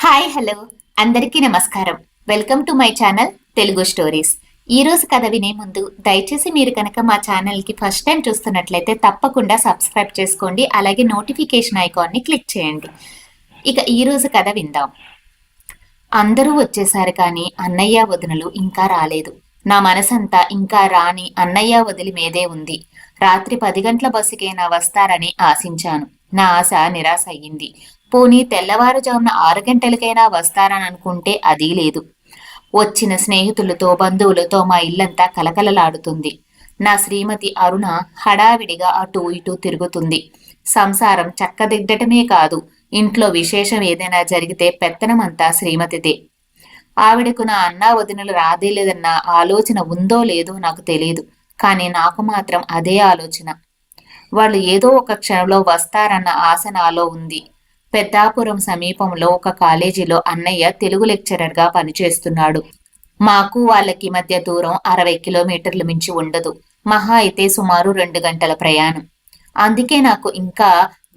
Hi hello అందరికీ నమస్కారం. Welcome to my channel Telugu stories. ఈ రోజు కథ వినే ముందు దయచేసి మీరు కనుక మా ఛానల్కి ఫస్ట్ టైం చూస్తున్నట్లయితే తప్పకుండా సబ్స్క్రైబ్ చేసుకోండి. అలాగే నోటిఫికేషన్ ఐకాన్ని క్లిక్ చేయండి. ఇక ఈ రోజు కథ విందాం. అందరూ వచ్చేసారు కానీ అన్నయ్య వదినలు ఇంకా రాలేదు. నా మనసంతా ఇంకా రాని అన్నయ్య వదిలి మీదే ఉంది. రాత్రి 10 గంటల బస్సుకైనా వస్తారని ఆశించాను. నా ఆశ నిరాశ అయ్యింది. పోనీ తెల్లవారుజామున 6 గంటలకైనా వస్తారని అనుకుంటే అదీ లేదు. వచ్చిన స్నేహితులతో బంధువులతో మా ఇల్లంతా కలకలలాడుతుంది. నా శ్రీమతి అరుణ హడావిడిగా అటూ ఇటూ తిరుగుతుంది. సంసారం చక్కదిద్దటమే కాదు, ఇంట్లో విశేషం ఏదైనా జరిగితే పెత్తనమంతా శ్రీమతిదే. ఆవిడకు నా అన్నా వదినలు రాదేలేదన్న ఆలోచన ఉందో లేదో నాకు తెలియదు. కానీ నాకు మాత్రం అదే ఆలోచన. వాళ్ళు ఏదో ఒక క్షణంలో వస్తారన్న ఆశ నాలో ఉంది. పెద్దాపురం సమీపంలో ఒక కాలేజీలో అన్నయ్య తెలుగు లెక్చరర్గా పనిచేస్తున్నాడు. మాకు వాళ్ళకి మధ్య దూరం 60 కిలోమీటర్లు మించి ఉండదు. మహా అయితే సుమారు 2 గంటల ప్రయాణం. అందుకే నాకు ఇంకా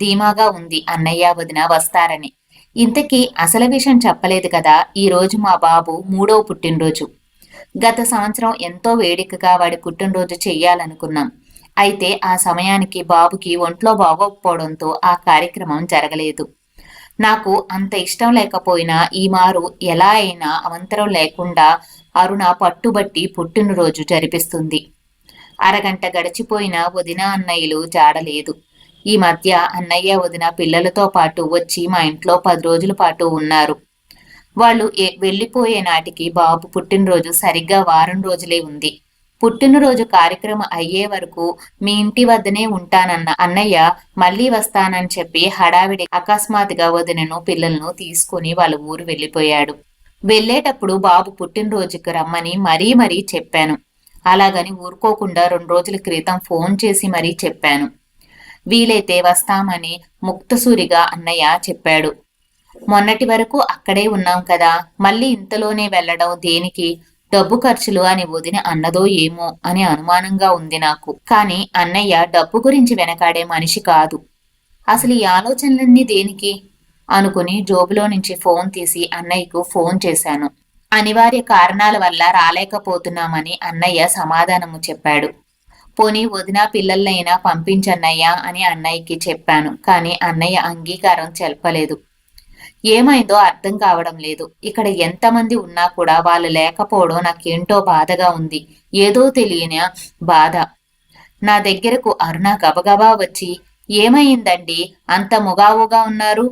ధీమాగా ఉంది అన్నయ్య వదిన వస్తారని. ఇంతకీ అసలు విషయం చెప్పలేదు కదా. ఈరోజు మా బాబు 3వ పుట్టినరోజు. గత సంవత్సరం ఎంతో వేడుకగా వాడి పుట్టినరోజు చెయ్యాలనుకున్నాం. అయితే ఆ సమయానికి బాబుకి ఒంట్లో బాగోకపోవడంతో ఆ కార్యక్రమం జరగలేదు. నాకు అంత ఇష్టం లేకపోయినా ఈ మారు ఎలా అయినా అవంతరం లేకుండా అరుణ పట్టుబట్టి పుట్టినరోజు జరిపిస్తుంది. అరగంట గడిచిపోయినా వదిన అన్నయ్యలు జాడలేదు. ఈ మధ్య అన్నయ్య వదిన పిల్లలతో పాటు వచ్చి మా ఇంట్లో 10 రోజుల పాటు ఉన్నారు. వాళ్ళు వెళ్ళిపోయే నాటికి బాబు పుట్టినరోజు సరిగ్గా వారం రోజులే ఉంది. పుట్టినరోజు కార్యక్రమం అయ్యే వరకు మీ ఇంటి వద్దనే ఉంటానన్న అన్నయ్య మళ్ళీ వస్తానని చెప్పి హడావిడి అకస్మాత్తుగా వదినను పిల్లలను తీసుకుని వాళ్ళ ఊరు వెళ్ళిపోయాడు. వెళ్ళేటప్పుడు బాబు పుట్టినరోజుకి రమ్మని మరీ చెప్పాను. అలాగని ఊరుకోకుండా 2 రోజుల క్రితం ఫోన్ చేసి మరీ చెప్పాను. వీలైతే వస్తామని ముక్తసూరిగా అన్నయ్య చెప్పాడు. మొన్నటి వరకు అక్కడే ఉన్నాం కదా, మళ్ళీ ఇంతలోనే వెళ్ళడం దేనికి, డబ్బు ఖర్చులు అని వదిన అన్నదో ఏమో అని అనుమానంగా ఉంది నాకు. కానీ అన్నయ్య డబ్బు గురించి వెనకాడే మనిషి కాదు. అసలు ఈ ఆలోచనలన్నీ దేనికి అనుకుని జోబులో నుంచి ఫోన్ తీసి అన్నయ్యకు ఫోన్ చేశాను. అనివార్య కారణాల వల్ల రాలేకపోతున్నామని అన్నయ్య సమాధానము చెప్పాడు. పోనీ వదిన పిల్లలనైనా పంపించన్నయ్యా అని అన్నయ్యకి చెప్పాను. కానీ అన్నయ్య అంగీకారం చెప్పలేదు. ఏమైందో అర్థం కావడం లేదు. ఇక్కడ ఎంతమంది ఉన్నా కూడా వాళ్ళు లేకపోవడం నాకేంటో బాధగా ఉంది. ఏదో తెలియని బాధ. నా దగ్గరకు అరుణ గబగబా వచ్చి, ఏమైందండి అంత ముగావుగా ఉన్నారు?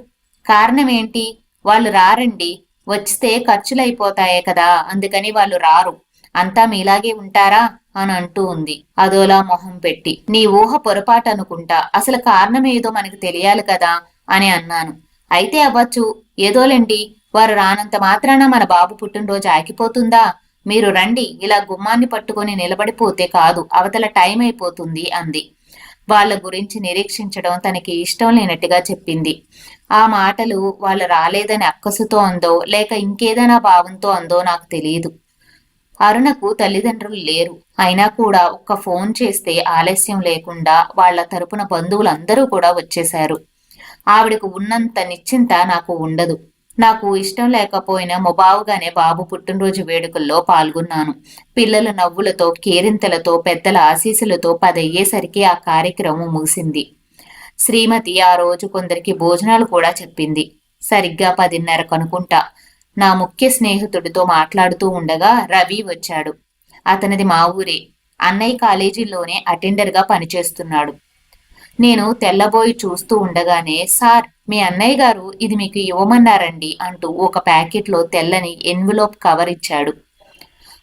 కారణం ఏంటి? వాళ్ళు రారండి. వస్తే ఖర్చులైపోతాయే కదా, అందుకని వాళ్ళు రారు. అంతా మీలాగే ఉంటారా అని అంటూ ఉంది అదోలా మొహం పెట్టి. నీ ఊహ పొరపాటు అనుకుంటా. అసలు కారణం ఏదో మనకి తెలియాలి కదా అని అన్నాను. అయితే అవ్వచ్చు, ఏదోలేండి. వారు రానంత మాత్రాన మన బాబు పుట్టినరోజు ఆగిపోతుందా? మీరు రండి, ఇలా గుమ్మాన్ని పట్టుకొని నిలబడిపోతే కాదు, అవతల టైం అయిపోతుంది అంది. వాళ్ళ గురించి నిరీక్షించడం తనకి ఇష్టం లేనట్టుగా చెప్పింది. ఆ మాటలు వాళ్ళు రాలేదని అక్కసుతో అందో లేక ఇంకేదైనా భావంతో అందో నాకు తెలియదు. అరుణకు తల్లిదండ్రులు లేరు. అయినా కూడా ఒక్క ఫోన్ చేస్తే ఆలస్యం లేకుండా వాళ్ళ తరపున బంధువులందరూ కూడా వచ్చేశారు. ఆవిడకు ఉన్నంత నిశ్చింత నాకు ఉండదు. నాకు ఇష్టం లేకపోయినా ముబావుగానే బాబు పుట్టినరోజు వేడుకల్లో పాల్గొన్నాను. పిల్లల నవ్వులతో, కేరింతలతో, పెద్దల ఆశీస్సులతో 10 అయ్యేసరికి ఆ కార్యక్రమం ముగిసింది. శ్రీమతి ఆ రోజు కొందరికి భోజనాలు కూడా చెప్పింది. సరిగ్గా 10:30 కనుకుంటా నా ముఖ్య స్నేహితుడితో మాట్లాడుతూ ఉండగా రవి వచ్చాడు. అతనిది మా ఊరే. అన్నయ్య కాలేజీలోనే అటెండర్గా పనిచేస్తున్నాడు. నేను తెల్లబోయి చూస్తూ ఉండగానే, సార్ మీ అన్నయ్య గారు ఇది మీకు ఇవ్వమన్నారండి అంటూ ఒక ప్యాకెట్లో తెల్లని ఎన్వలోప్ కవర్ ఇచ్చాడు.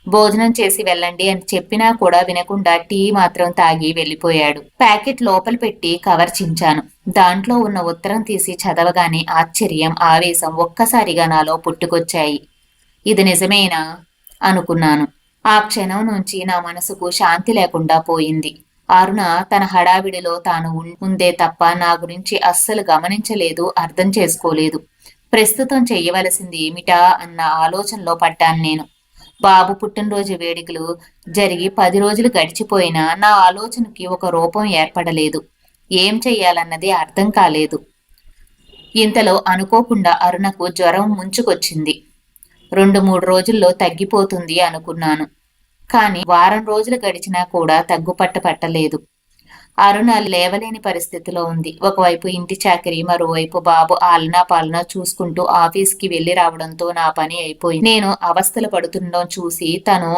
భోజనం చేసి వెళ్ళండి అని చెప్పినా కూడా వినకుండా టీ మాత్రం తాగి వెళ్ళిపోయాడు. ప్యాకెట్ లోపల పెట్టి కవర్ చించాను. దాంట్లో ఉన్న ఉత్తరం తీసి చదవగానే ఆశ్చర్యం, ఆవేశం ఒక్కసారిగా నాలో పుట్టుకొచ్చాయి. ఇది నిజమేనా అనుకున్నాను. ఆ క్షణం నుంచి నా మనసుకు శాంతి లేకుండా పోయింది. అరుణ తన హడావిడిలో తాను ఉందే తప్ప నా గురించి అస్సలు గమనించలేదు, అర్థం చేసుకోలేదు. ప్రస్తుతం చెయ్యవలసింది ఏమిటా అన్న ఆలోచనలో పడ్డాను నేను. బాబు పుట్టినరోజు వేడుకలు జరిగి 10 రోజులు గడిచిపోయినా నా ఆలోచనకి ఒక రూపం ఏర్పడలేదు. ఏం చెయ్యాలన్నది అర్థం కాలేదు. ఇంతలో అనుకోకుండా అరుణకు జ్వరం ముంచుకొచ్చింది. 2-3 రోజుల్లో తగ్గిపోతుంది అనుకున్నాను. కానీ వారం రోజులు గడిచినా కూడా తగ్గుపట్ట పట్టలేదు. అరుణ లేవలేని పరిస్థితిలో ఉంది. ఒకవైపు ఇంటి చాకిరీ, మరోవైపు బాబు ఆలనా పాలనా చూసుకుంటూ ఆఫీస్కి వెళ్లి రావడంతో నా పని అయిపోయింది. నేను అవస్థలు పడుతుండడం చూసి తను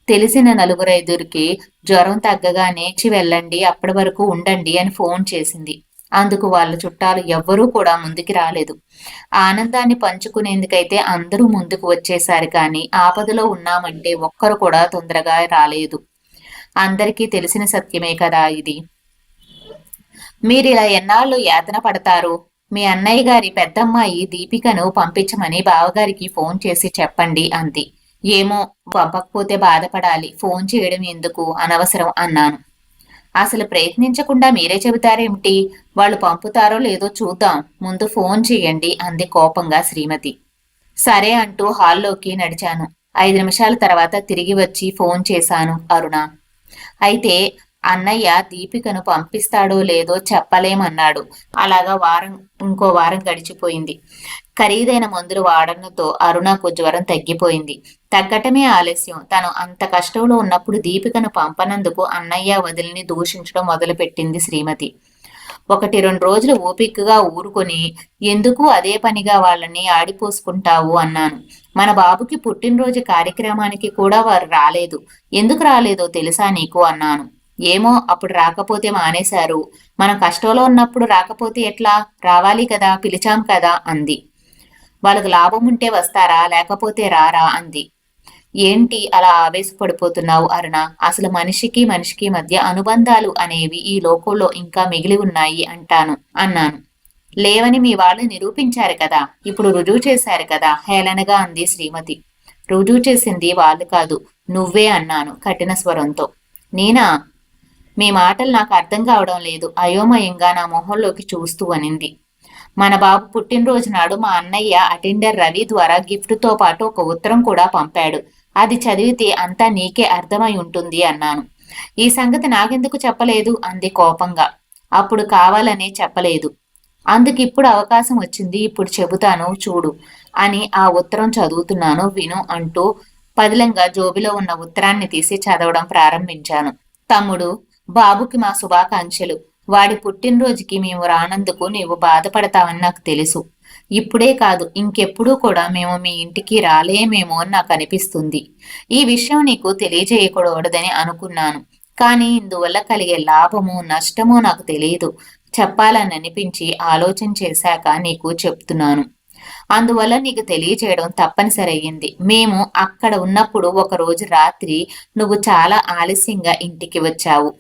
తెలిసిన నలుగురైదురికి జ్వరం తగ్గగానే "వచ్చి వెళ్ళండి, అప్పటి వరకు ఉండండి" అని ఫోన్ చేసింది. అందుకు వాళ్ళ చుట్టాలు ఎవ్వరూ కూడా ముందుకి రాలేదు. ఆనందాన్ని పంచుకునేందుకైతే అందరూ ముందుకు వచ్చేశారు, కానీ ఆపదలో ఉన్నామంటే ఒక్కరు కూడా తొందరగా రాలేదు. అందరికీ తెలిసిన సత్యమే కదా ఇది. మీరిలా ఎన్నాళ్ళు యాతన పడతారు? మీ అన్నయ్య గారి పెద్దమ్మాయి దీపికను పంపించమని బావగారికి ఫోన్ చేసి చెప్పండి అంది. ఏమో, పంపకపోతే బాధపడాలి, ఫోన్ చేయడం ఎందుకు, అనవసరం అన్నాను. అసలు ప్రయత్నించకుండా మీరే చెబుతారేమిటి? వాళ్ళు పంపుతారో లేదో చూద్దాం, ముందు ఫోన్ చేయండి అంది కోపంగా శ్రీమతి. సరే అంటూ హాల్లోకి నడిచాను. 5 నిమిషాల తర్వాత తిరిగి వచ్చి ఫోన్ చేశాను అరుణ. అయితే అన్నయ్య దీపికను పంపిస్తాడో లేదో చెప్పలేమన్నాడు. అలాగా ఇంకో వారం గడిచిపోయింది. ఖరీదైన మందులు వాడడంతో అరుణకు జ్వరం తగ్గిపోయింది. తగ్గటమే ఆలస్యం. తను అంత కష్టంలో ఉన్నప్పుడు దీపికను పంపనందుకు అన్నయ్య వదిలిని దూషించడం మొదలుపెట్టింది శ్రీమతి. 1-2 రోజులు ఓపికగా ఊరుకొని, ఎందుకు అదే పనిగా వాళ్ళని ఆడిపోసుకుంటావు అన్నాను. మన బాబుకి పుట్టినరోజు కార్యక్రమానికి కూడా వారు రాలేదు. ఎందుకు రాలేదో తెలుసా నీకు అన్నాను. ఏమో, అప్పుడు రాకపోతే మానేశారు. మనం కష్టంలో ఉన్నప్పుడు రాకపోతే ఎట్లా? రావాలి కదా, పిలిచాం కదా అంది. వాళ్ళకు లాభం ఉంటే వస్తారా, లేకపోతే రారా అంది. ఏంటి అలా ఆవేశపడిపోతున్నావు అరుణ? అసలు మనిషికి మనిషికి మధ్య అనుబంధాలు అనేవి ఈ లోకంలో ఇంకా మిగిలి ఉన్నాయి అన్నాను. లేవని మీ వాళ్ళు నిరూపించారు కదా, ఇప్పుడు రుజువు చేశారు కదా, హేళనగా అంది శ్రీమతి. రుజువు చేసింది వాళ్ళు కాదు, నువ్వే అన్నాను కఠిన స్వరంతో. నేనా? మీ మాటలు నాకు అర్థం కావడం లేదు, అయోమయంగా నా మొహంలోకి చూస్తూ అనింది. మన బాబు పుట్టినరోజు నాడు మా అన్నయ్య అటెండర్ రవి ద్వారా గిఫ్ట్తో పాటు ఒక ఉత్తరం కూడా పంపాడు. అది చదివితే అంతా నీకే అర్థమై ఉంటుంది అన్నాను. ఈ సంగతి నాకెందుకు చెప్పలేదు అంది కోపంగా. అప్పుడు కావాలనే చెప్పలేదు. అందుకిప్పుడు అవకాశం వచ్చింది, ఇప్పుడు చెబుతాను చూడు అని ఆ ఉత్తరం చదువుతున్నాను విను అంటూ పదిలంగా జోబిలో ఉన్న ఉత్తరాన్ని తీసి చదవడం ప్రారంభించాను. తమ్ముడు, బాబుకి మా శుభాకాంక్షలు. వాడి పుట్టినరోజుకి మేము రానందుకు నీవు బాధపడతావని నాకు తెలుసు. ఇప్పుడే కాదు, ఇంకెప్పుడూ కూడా మేము మీ ఇంటికి రాలేమేమో అని నాకు అనిపిస్తుంది. ఈ విషయం నీకు తెలియజేయకూడదని అనుకున్నాను, కానీ ఇందువల్ల కలిగే లాభమో నష్టమో నాకు తెలియదు. చెప్పాలని అనిపించి ఆలోచన చేశాక నీకు చెప్తున్నాను. అందువల్ల నీకు తెలియచేయడం తప్పనిసరి అయ్యింది. మేము అక్కడ ఉన్నప్పుడు ఒకరోజు రాత్రి నువ్వు చాలా ఆలస్యంగా ఇంటికి వచ్చావు.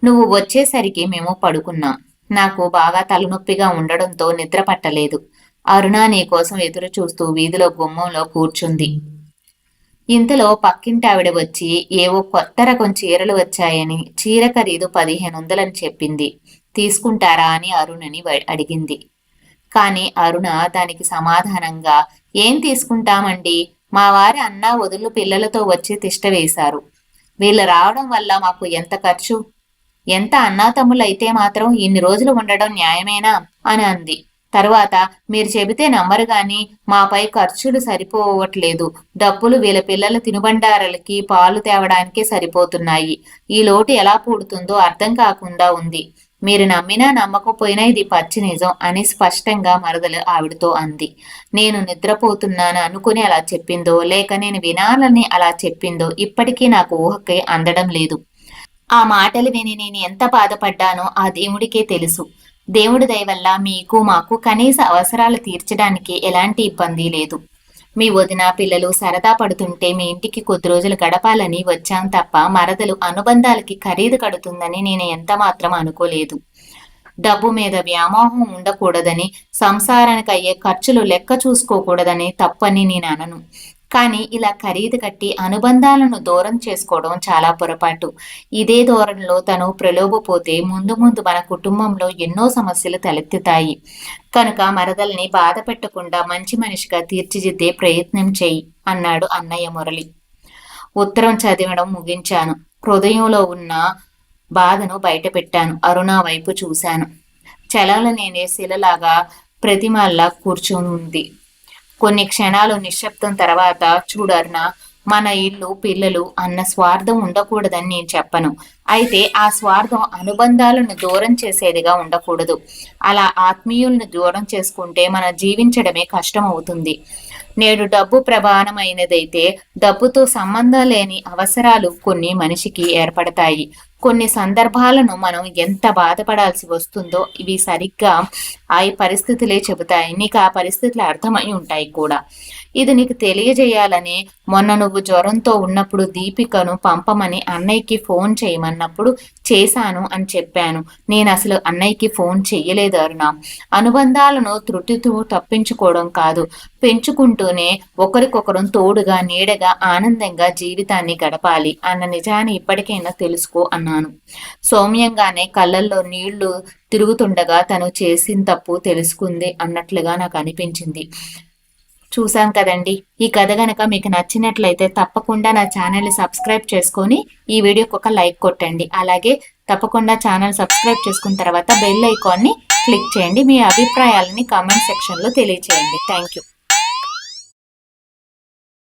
నువ్వు వచ్చేసరికి మేము పడుకున్నాం. నాకు బాగా తలనొప్పిగా ఉండడంతో నిద్ర పట్టలేదు. అరుణ నీ కోసం ఎదురు చూస్తూ వీధిలో గుమ్మంలో కూర్చుంది. ఇంతలో పక్కింటి ఆవిడ వచ్చి ఏవో కొత్త రకం చీరలు వచ్చాయని, చీర ఖరీదు 1500 అని చెప్పింది. తీసుకుంటారా అని అరుణని అడిగింది. కానీ అరుణ దానికి సమాధానంగా, ఏం తీసుకుంటామండి, మా వారి అన్నా వదులు పిల్లలతో వచ్చి తిష్ట వేశారు. వీళ్ళు రావడం వల్ల మాకు ఎంత ఖర్చు, ఎంత అన్నాతమ్ములైతే మాత్రం ఇన్ని రోజులు ఉండడం న్యాయమేనా అని అంది. తరువాత, మీరు చెబితే నమ్మరు గాని మాపై ఖర్చులు సరిపోవట్లేదు. డబ్బులు వీళ్ళ పిల్లల తినుబండారాలకి పాలు తేవడానికే సరిపోతున్నాయి. ఈ లోటు ఎలా పూడుతుందో అర్థం కాకుండా ఉంది. మీరు నమ్మినా నమ్మకపోయినా ఇది పచ్చి నిజం అని స్పష్టంగా మరదలు ఆవిడతో అంది. నేను నిద్రపోతున్నాను అనుకుని అలా చెప్పిందో, లేక నేను వినాలని అలా చెప్పిందో ఇప్పటికీ నాకు ఊహకి అందడం లేదు. ఆ మాటలు విని నేను ఎంత బాధపడ్డానో ఆ దేవుడికే తెలుసు. దేవుడి దయ వల్ల మీకు మాకు కనీస అవసరాలు తీర్చడానికి ఎలాంటి ఇబ్బంది లేదు. మీ వదిన పిల్లలు సరదా పడుతుంటే మీ ఇంటికి కొద్ది రోజులు గడపాలని వచ్చాం తప్ప మరదలు అనుబంధాలకి ఖరీదు కడుతుందని నేను ఎంత మాత్రం అనుకోలేదు. డబ్బు మీద వ్యామోహం ఉండకూడదని, సంసారానికి అయ్యే ఖర్చులు లెక్క చూసుకోకూడదని తప్పని నేను అనను. కానీ ఇలా ఖరీదు కట్టి అనుబంధాలను దూరం చేసుకోవడం చాలా పొరపాటు. ఇదే ధోరణిలో తను ప్రలోభపోతే ముందు ముందు మన కుటుంబంలో ఎన్నో సమస్యలు తలెత్తుతాయి. కనుక మరదల్ని బాధ పెట్టకుండా మంచి మనిషిగా తీర్చిదిద్దే ప్రయత్నం చెయ్యి అన్నాడు అన్నయ్య మురళి. ఉత్తరం చదవడం ముగించాను. హృదయంలో ఉన్న బాధను బయటపెట్టాను. అరుణ వైపు చూశాను. చలవల నేనే శిలలాగా ప్రతిమల్లా కూర్చొని ఉంది. కొన్ని క్షణాలు నిశ్శబ్దం తర్వాత, చూడర్నా, మన ఇల్లు పిల్లలు అన్న స్వార్థం ఉండకూడదని నేను చెప్పను. అయితే ఆ స్వార్థం అనుబంధాలను దూరం చేసేదిగా ఉండకూడదు. అలా ఆత్మీయులను దూరం చేసుకుంటే మన జీవించడమే కష్టం అవుతుంది. నేడు డబ్బు ప్రధానమైనదైతే డబ్బుతో సంబంధం లేని అవసరాలు కొన్ని మనిషికి ఏర్పడతాయి. కొన్ని సందర్భాలను మనం ఎంత బాధపడాల్సి వస్తుందో ఇవి సరిగ్గా ఆ పరిస్థితులే చెబుతాయి. నీకు ఆ పరిస్థితులు అర్థమై ఉంటాయి కూడా. ఇది నీకు తెలియజేయాలని మొన్న నువ్వు జ్వరంతో ఉన్నప్పుడు దీపికను పంపమని అన్నయ్యకి ఫోన్ చేయమన్నప్పుడు చేశాను అని చెప్పాను. నేను అసలు అన్నయ్యకి ఫోన్ చెయ్యలేదు అరుణ. అనుబంధాలను త్రుటితో తప్పించుకోవడం కాదు, పెంచుకుంటూనే ఒకరికొకరు తోడుగా నీడగా ఆనందంగా జీవితాన్ని గడపాలి అన్న నిజాన్ని ఇప్పటికైనా తెలుసుకో అన్నాను. సౌమ్యంగానే కళ్ళల్లో నీళ్లు తిరుగుతుండగా తను చేసిన తప్పు తెలుసుకుంది అన్నట్లుగా నాకు అనిపించింది. చూసాం కదండి. ఈ కథ గనక మీకు నచ్చినట్లయితే తప్పకుండా నా ఛానల్ని సబ్స్క్రైబ్ చేసుకొని ఈ వీడియోకి ఒక లైక్ కొట్టండి. అలాగే తప్పకుండా ఛానల్ సబ్స్క్రైబ్ చేసుకున్న తర్వాత బెల్ ఐకాన్ని క్లిక్ చేయండి. మీ అభిప్రాయాలని కామెంట్ సెక్షన్లో తెలియచేయండి. Thank you.